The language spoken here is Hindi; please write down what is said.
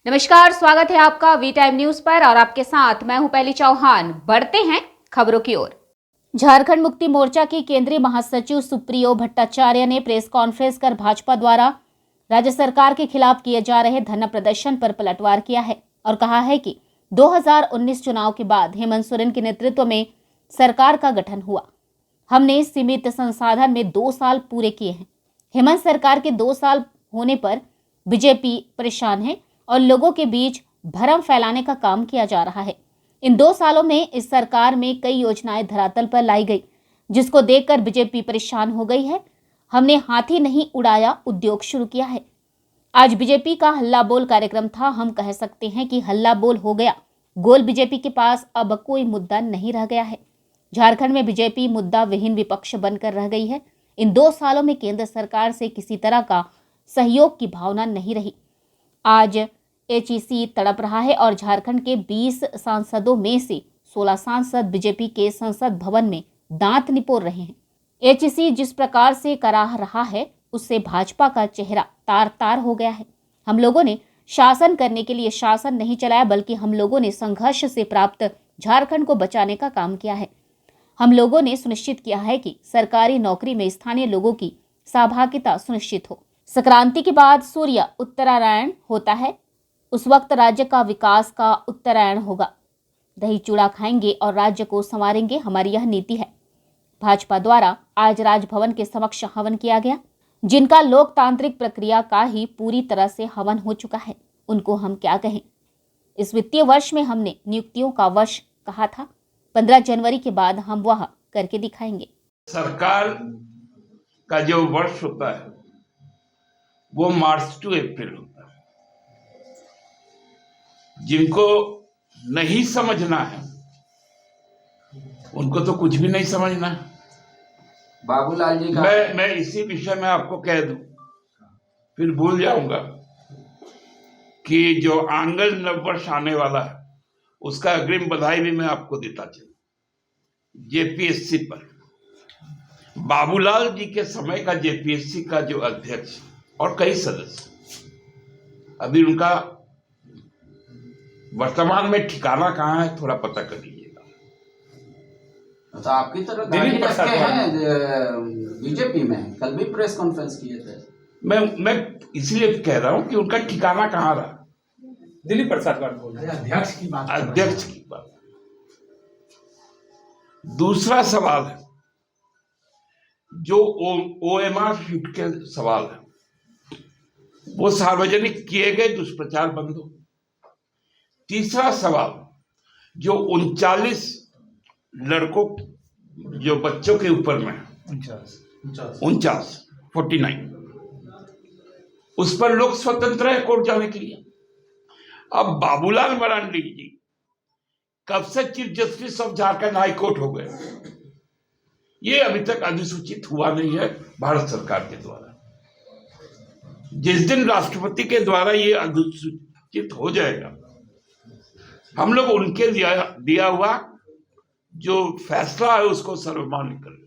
नमस्कार, स्वागत है आपका वी टाइम न्यूज पर और आपके साथ मैं हूं पहली चौहान। बढ़ते हैं खबरों की ओर। झारखंड मुक्ति मोर्चा की केंद्रीय महासचिव सुप्रियो भट्टाचार्य ने प्रेस कॉन्फ्रेंस कर भाजपा द्वारा राज्य सरकार के खिलाफ किए जा रहे धरना प्रदर्शन पर पलटवार किया है और कहा है कि 2019 चुनाव के बाद हेमंत सोरेन के नेतृत्व में सरकार का गठन हुआ। हमने सीमित संसाधन में 2 साल पूरे किए हैं। हेमंत सरकार के 2 साल होने पर बीजेपी परेशान है और लोगों के बीच भ्रम फैलाने का काम किया जा रहा है। इन 2 सालों में इस सरकार में कई योजनाएं धरातल पर लाई गई, जिसको देखकर बीजेपी परेशान हो गई है। हमने हाथी नहीं उड़ाया, उद्योग शुरू किया है। आज बीजेपी का हल्ला बोल कार्यक्रम था। हम कह सकते हैं कि हल्ला बोल हो गया गोल। बीजेपी के पास अब कोई मुद्दा नहीं रह गया है। झारखंड में बीजेपी मुद्दा विहीन विपक्ष बनकर रह गई है। इन 2 सालों में केंद्र सरकार से किसी तरह का सहयोग की भावना नहीं रही। आज एचईसी तड़प रहा है और झारखंड के 20 सांसदों में से 16 सांसद बीजेपी के संसद भवन में दांत निपोर रहे हैं। एचईसी जिस प्रकार से कराह रहा है उससे भाजपा का चेहरा तार तार हो गया है। हम लोगों ने शासन करने के लिए शासन नहीं चलाया, बल्कि हम लोगों ने संघर्ष से प्राप्त झारखंड को बचाने का काम किया है। हम लोगों ने सुनिश्चित किया है कि सरकारी नौकरी में स्थानीय लोगों की सहभागिता सुनिश्चित हो। संक्रांति के बाद सूर्य उत्तरायण होता है, उस वक्त राज्य का विकास का उत्तरायण होगा। दही चूड़ा खाएंगे और राज्य को संवारेंगे, हमारी यह नीति है। भाजपा द्वारा आज राजभवन के समक्ष हवन किया गया, जिनका लोकतांत्रिक प्रक्रिया का ही पूरी तरह से हवन हो चुका है। उनको हम क्या कहें। इस वित्तीय वर्ष में हमने नियुक्तियों का वर्ष कहा था। 15 जनवरी के बाद हम वह करके दिखाएंगे। सरकार का जो वर्ष होता है वो मार्च टू अप्रैल होता है। जिनको नहीं समझना है उनको तो कुछ भी नहीं समझना है। बाबूलाल जी का मैं इसी विषय में आपको कह दूं, फिर भूल जाऊंगा कि जो आंगन नववर्ष आने वाला है उसका अग्रिम बधाई भी मैं आपको देता चलूं। जेपीएससी पर बाबूलाल जी के समय का जेपीएससी का जो अध्यक्ष और कई सदस्य, अभी उनका वर्तमान में ठिकाना कहाँ है थोड़ा पता कर लीजिएगा। तो आपकी तरह दिलीप प्रसाद हैं बीजेपी में, कल भी प्रेस कॉन्फ्रेंस किए थे। मैं इसलिए कह रहा हूं कि उनका ठिकाना कहाँ रहा। दिलीप प्रसाद बात बोल रहे हैं, अध्यक्ष की बात। दूसरा सवाल है जो ओएमआर शीट के सवाल है, वो सार्वजनिक किए गए, दुष्प्रचार बंद हो। तीसरा सवाल, जो 39 लड़कों जो बच्चों के ऊपर में 49 उस पर लोग स्वतंत्र है कोर्ट जाने के लिए। अब बाबूलाल मरांडी जी कब से chief justice of Jharkhand high court हो गए, ये अभी तक अधिसूचित हुआ नहीं है भारत सरकार के द्वारा। जिस दिन राष्ट्रपति के द्वारा ये अधिसूचित हो जाएगा, हम लोग उनके दिया हुआ जो फैसला है उसको सर्वमान्य करें।